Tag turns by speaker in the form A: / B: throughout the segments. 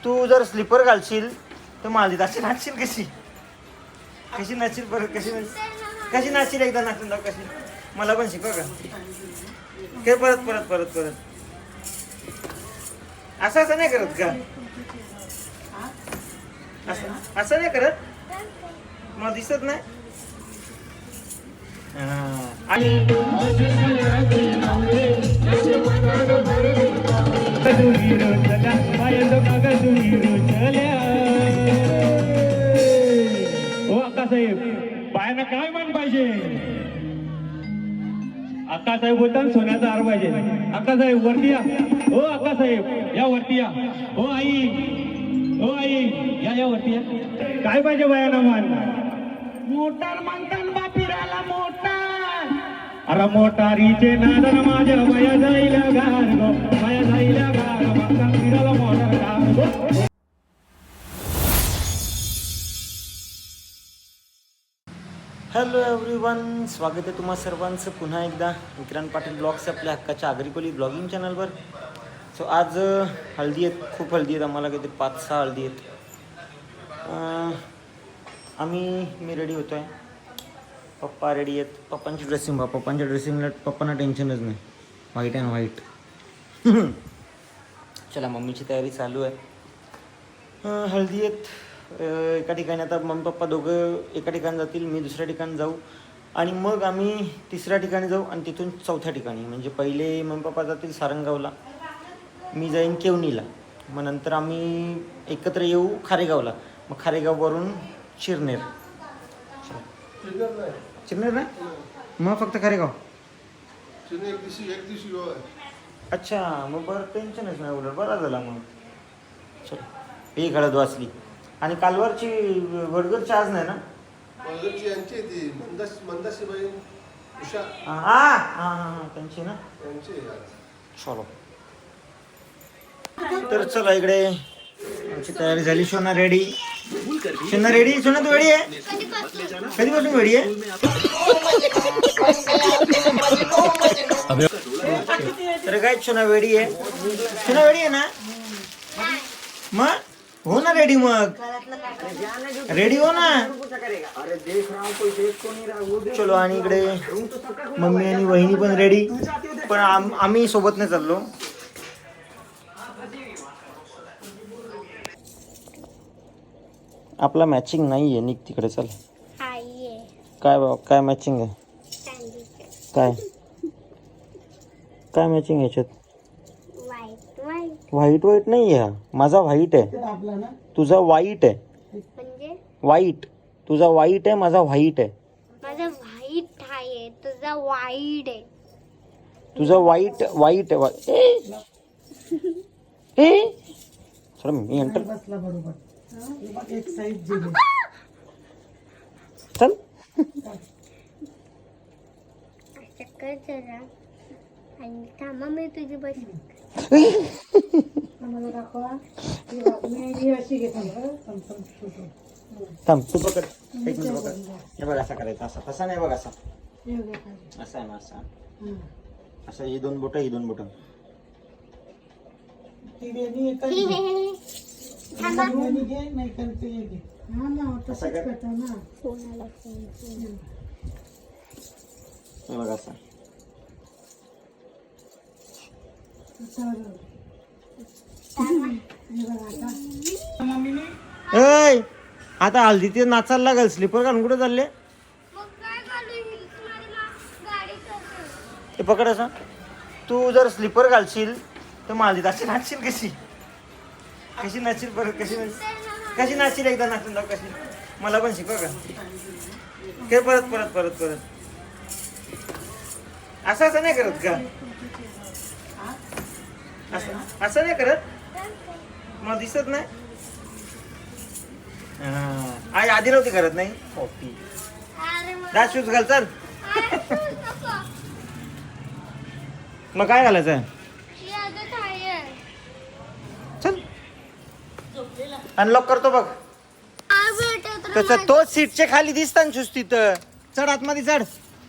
A: तू जर स्लीपर घालशील तर मालदीत अशी नाचशील कशी कशी नाचशील परत कशी नाचशील एकदा नाचून दाव कशी मला पण शिकव का काय परत परत परत परत असं नाही करत का असं नाही करत मला दिसत नाही
B: साहेब बायांना काय मान पाहिजे अक्कासाहेब बोलतात सोन्याचा हार पाहिजे अक्कासाहेब वरती या हो अक्कासाहेब या वरती या हो आई या वरती या काय पाहिजे बायांना मान मोटार मानतान बा फिरायला मोटार अरे मोटारीचे नादन माझ्या माया जाईल गार गो माया जाईल गार मानतान फिरायला मोटार गार गो.
A: हॅलो एव्हरीवन, स्वागत आहे तुम्हा सर्वांचं पुन्हा एकदा विक्रांत पाटील ब्लॉग्स आपल्या हक्काच्या आगरीकोली ब्लॉगिंग चॅनलवर. सो आज हळदी आहेत, खूप हळदी आहेत, आम्हाला काहीतरी 5-6 हळदी आहेत. मी रेडी होतो आहे, पप्पा रेडी आहेत. पप्पांच्या ड्रेसिंगला पप्पांना टेन्शनच नाही, व्हाईट अँड व्हाईट. चला मम्मीची तयारी चालू आहे. हळदी आहेत एका ठिकाणी. आता मम्मी पप्पा दोघं एका ठिकाणी जातील, मी दुसऱ्या ठिकाणी जाऊ आणि मग आम्ही तिसऱ्या ठिकाणी जाऊ आणि तिथून चौथ्या ठिकाणी. म्हणजे पहिले मम्मी पप्पा जातील सारंगावला, मी जाईन केवणीला, मग नंतर आम्ही एकत्र येऊ खारेगावला, मग खारेगाववरून चिरनेर नाही मग फक्त खारेगाव. अच्छा, मग बरं टेन्शनच नाही, उलट बरा झाला मग. चलो एक हळद वाचली. आणि कालवरची वडगरची आज नाही ना? त्यांची ना. चलो तर चला इकडे आमची तयारी झाली. सोना रेडी, सोना रेडी, सोना तू रेडी आहे? कधीपासून रेडी आहे? तर काय सोना रेडी आहे? सोना रेडी आहे ना? मग हो ना रेडी, मग रेडी हो ना. चलो आणि इकडे मम्मी आणि वहिनी पण रेडी, पण आम्ही सोबत नाही चाललो. आपला मॅचिंग नाही आहे, निघ तिकडे. चल काय बाबा, काय मॅचिंग आहे? काय काय मॅचिंग आहे याच्यात? व्हाईट व्हाईट नाही आहे, माझा व्हाईट आहे, तुझा व्हाईट आहे. व्हाईट तुझा व्हाईट आहे, माझा व्हाईट आहे.
C: माझा व्हाईट आहे, तुझा वाईट आहे.
A: तुझा व्हाईट व्हाईट आहे. मी एंटर चल.
C: चक्कर जरा आणि थांबा, मी तुझी बस.
A: थांब, तू पकड, एक मिनिट पकड. हे बघ असा करायचा, असा तसा नाही बघ, असा असा आहे ना, असा असं. ही दोन बोटं, ही दोन बोटं. बघ असा. आता हल्दी ते नाचायला लागल. स्लीपर घालून कुठे चालले? ते पकड असं. तू जर स्लीपर घालशील तर मालदीत अशी नाचशील कशी कशी नाचशील परत कशी नाचशील एकदा नाचून दाव कशी मला पण शिकव का काय परत परत परत परत असं नाही करत का? असं नाही करत, मला दिसत नाही. आई आधी नव्हती करत नाही. शूज घाल चल. मग काय घालायचं? चल अनलॉक करतो बघ. त्याचं तोच सीटच्या खाली दिसतात शूज तिथं. चढ आतमध्ये, चढ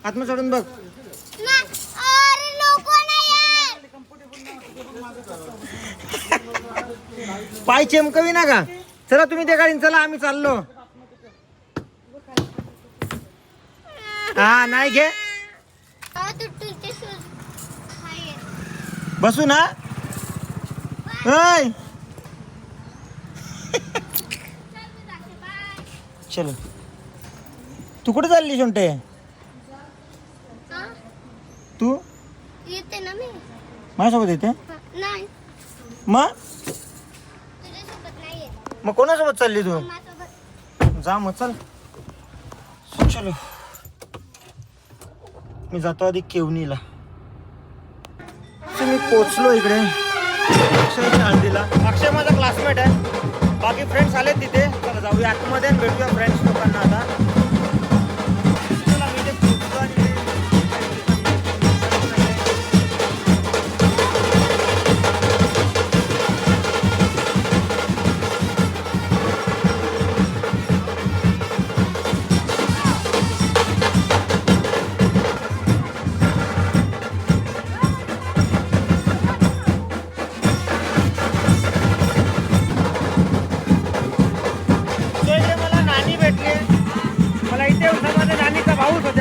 A: आतमध्ये चढून बघ. पाय चमकवी ना का. चला तुम्ही त्या गाडीने चला, आम्ही चाललो. हा नाही घे, बसू ना. चलो, तू कुठे चालली शोंटे? तू
C: येते ना मी.
A: माझ्यासोबत येते?
C: नाही,
A: मग
C: तुझ्यासोबत नाही येत.
A: मग कोणासोबत चालली तू?
C: माझ्यासोबत.
A: जा मग, चल. चलो, मी जातो आधी केवणीला. मी पोचलो इकडे अक्षयच्या हळदीला. अक्षय माझा क्लासमेट आहे, बाकी फ्रेंड्स आलेत तिथे. चला जाऊया आतमध्ये आणि भेटूया फ्रेंड्स लोकांना आता. चला, मी इथे पोचलो आणि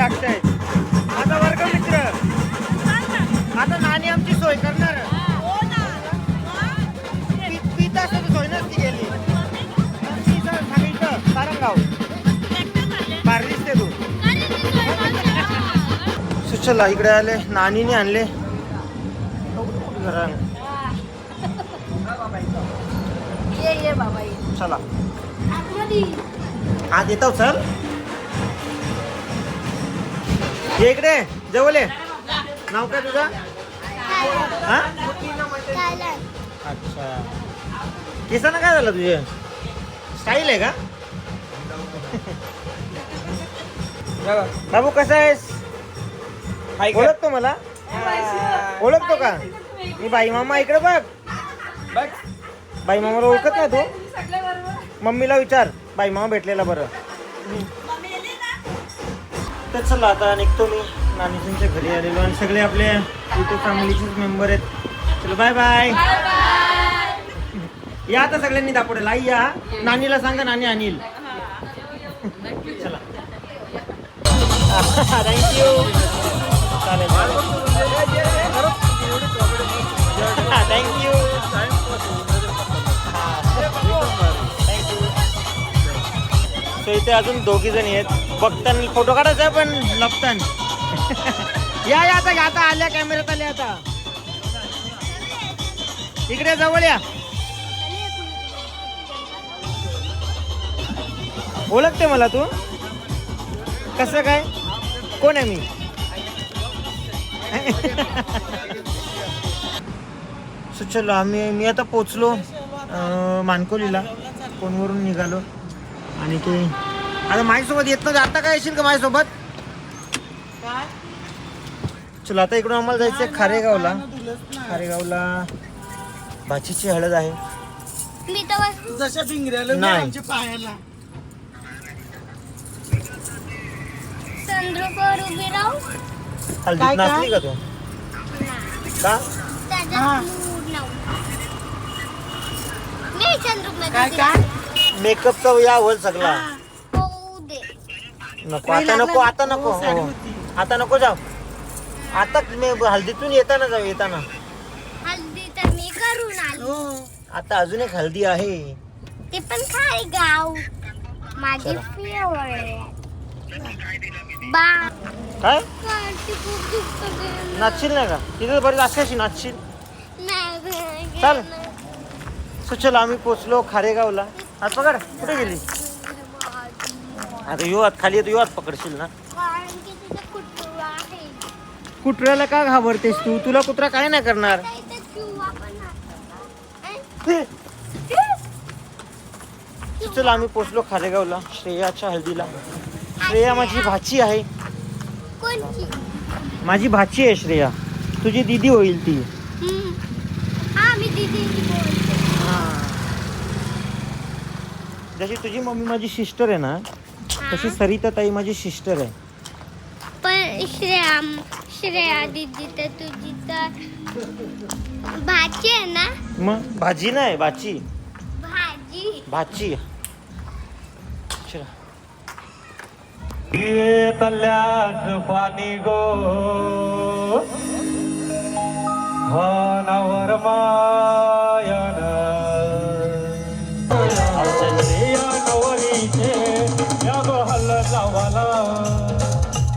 A: अक्षय माझा वर्ग मित्र. आता नानी आमची सोय करणार. पिता असं सोय नसती गेली. सांगितलं सारंगाव बाहेर दिसते तू. सुचला इकडे आले, नानीने आणले. चला आज येतो. चल ये इकडे जवळ ये. नाव काय तुझा? हा? अच्छा, केसांना काय झालं तुझे? स्टाईल आहे का? बाबू कसा आहेस? ओळखतो मला? ओळखतो का? मी बाई मामा. इकडे बघ, बाई मामाला ओळखत नाही तू? मम्मीला विचार, बाई मामा भेटलेला बरं. तर चला आता निघतो मी. नानीच्या घरी आलेलो आणि सगळे आपले युट्यूब फॅमिलीचेच मेंबर आहेत. चलो बाय बाय. या आता सगळ्यांनी दाखवडेल. आई या, नानीला सांगा, नानी आणील. चला थँक्यू. चालेल थँक्यू. सो इथे अजून दोघी जणी आहेत. बघताना फोटो काढायचा आहे पण लपताना. या या आता आता आल्या, कॅमेऱ्यात आल्या. आता इकडे जवळ या. ओळखते मला तू? कसं काय? कोण आहे मी? चलो मी आता पोचलो मानकोलीला. फोनवरून निघालो आणि ते आता माझ्यासोबत येत नव्हतं. आता काय येशील का माझ्यासोबत? चलो आता इकडून आम्हाला जायचंय खारेगावला. खारेगावला भाचीची हळद आहे.
C: मी तर
D: जशा भिंगऱ्याला
A: नाही.
D: आमच्या पायाला
C: चंद्रपूर उभी राहू.
A: हळदीत नाचली का तू? का?
C: त्याच्यात मूड नव्हता. मी चंद्रपूर
D: काय काय
A: मेकअपचा या होल सगळा.
C: होऊ दे.
A: नको आता, नको आता, नको हो. आता नको जाऊ. आता मी हल्दीतून येताना जाऊ. येताना
C: हल्दी तर मी करून आलो.
A: आता अजून एक हल्दी आहे.
C: ते पण खारेगाव माझी फेवरेट. बा
A: काय
C: काठी खूप दुखतं.
A: नाचशील नाही का? तिथे बरीच अशी नाचशील.
C: नाही
A: चाल. चल आम्ही पोचलो खारेगावला. हात पकड. कुठे गेली? आता यो हात खाली येतो. यो हात पकडशील ना.
C: कारण की तिथे कुत्रा आहे.
A: कुत्र्याला का घाबरतेस तू? तुला कुत्रा काय नाही करणार.
C: इथे चिवा पण आहे.
A: चल आम्ही पोचलो खारेगावला श्रेयाच्या हळदीला. श्रेया माझी भाची आहे.
C: कोणची?
A: माझी भाची आहे श्रेया. तुझी दीदी होईल ती.
C: हा मी दीदी बोलते.
A: जशी तुझी मम्मी माझी सिस्टर आहे ना, तशी सरिता ताई माझी सिस्टर आहे.
C: पण श्रेया दीदी तर तुझी तर भाची आहे ना.
A: मग भाजी नाही भाची
C: भाजी
A: भाची चला
B: तल्याच पाणी गो भानावर मायन आमच्या नवरीचे या गो हल्ल जावाला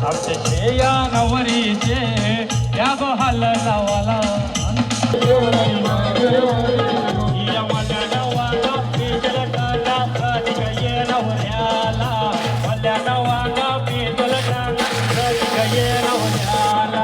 B: आमच्या नवरीचे या गो हल्ल जावाला या माझ्या नवाला पेजल टाला अधिक ये नवऱ्याला माझ्या नवाला पेजल टाला अधिक ये नवऱ्याला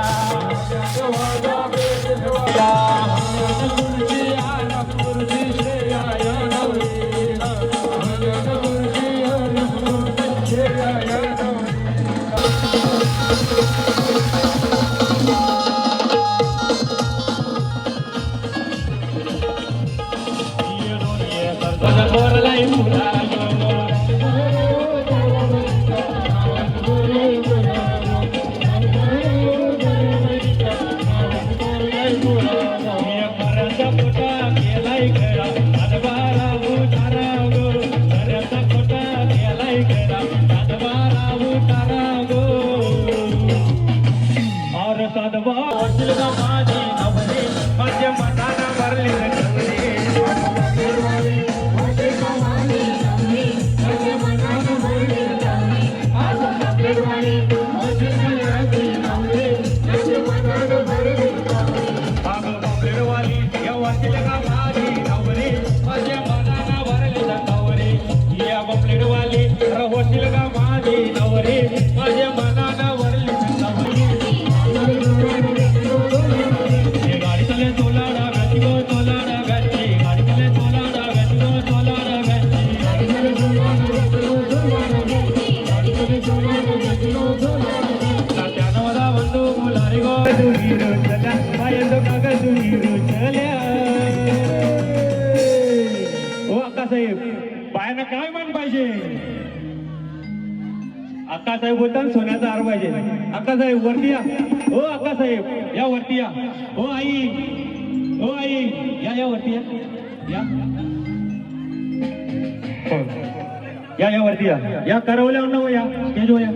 B: बायांना काय मान पाहिजे अक्कासाहेब बोलतात सोन्याचा हार पाहिजे अक्कासाहेब वरती या हो अक्कासाहेब या वरती या हो आई या वरती या या वरती या करवल्या नको या स्टेजवर या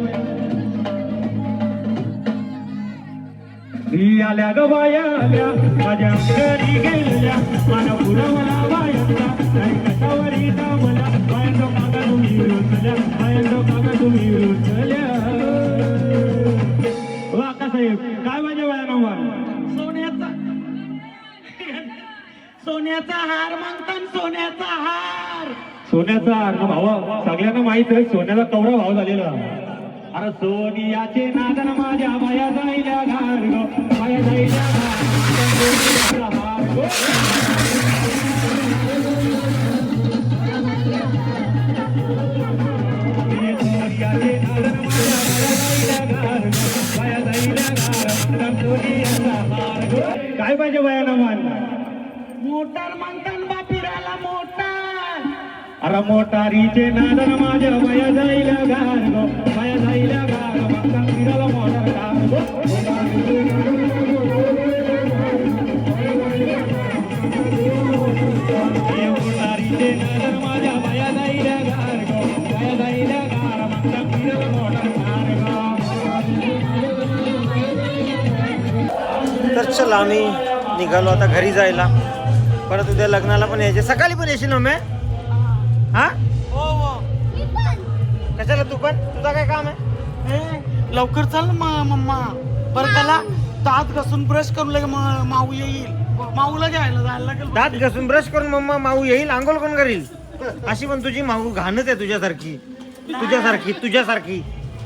B: आल्या ग बाया आल्या माझ्या घरी गेल्या मला पुरवला बायांचा नाही कशावरी दामला बायांचा मागा तुम्ही रुचल्या बायांचा मागा तुम्ही रुचल्या हो अक्कासाहेब काय माझ्या बाया नाव सोन्याचा हार म्हणतात सोन्याचा हार भावा सगळ्यांना माहित आहे सोन्याचा कवडा भाव झालेला अरे सोनियाचे नादन माझ्या माया जायल्या घार गो माया जायल्या घार काय पाहिजे बायाना मान मोटार म्हणतात बा फिरायला मोटार अरे मोटारीचे नादन माझ्या माया जायला घार गो माया जायला घार म्हणतात फिरायला मोटार घार गो मोटारीचे नादन माझ्या माया जायला घार गो माया जायला घार म्हणतात फिरायला मोटार घार गो
A: तर चला आम्ही निघालो आता घरी जायला परत उद्या लग्नाला पण यायचे सकाळी पण येशील ना मी हा कशाला तू पण तुझा काय काम आहे
D: लवकर चल मम्मा बरं त्याला दात घासून ब्रश करून लगे माऊ येईल माऊला घ्यायला जायला लागेल
A: दात घासून ब्रश करून मम्मा माऊ येईल आंघोळ कोण करील अशी पण तुझी माऊ घाणच आहे तुझ्यासारखी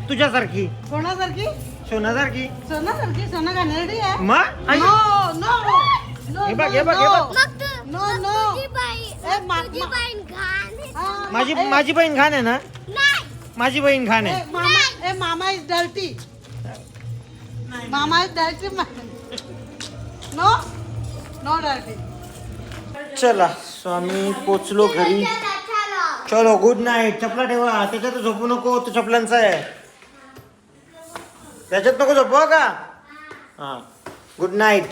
A: तुझ्यासारखी
D: कोणासारखी
A: सोनासारखी
D: सोना घाणेरडी आहे
A: मग हे बघ
D: नो
A: माझी बहीण घाण आहे ना माझी बहीण घाण आहे
D: मामा इज डर्टी मामा is dirty no no dirty
A: चला स्वामी पोचलो घरी चलो गुड नाईट चपला ठेवा त्याच्यात झोपू नको तो चपलांचा आहे त्याच्यात नको झोपू का हा गुड नाईट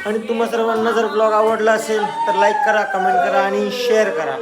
A: आणि तुम्हा सर्वांना जर ब्लॉग आवडला असेल तर लाईक करा, कमेंट करा आणि शेअर करा.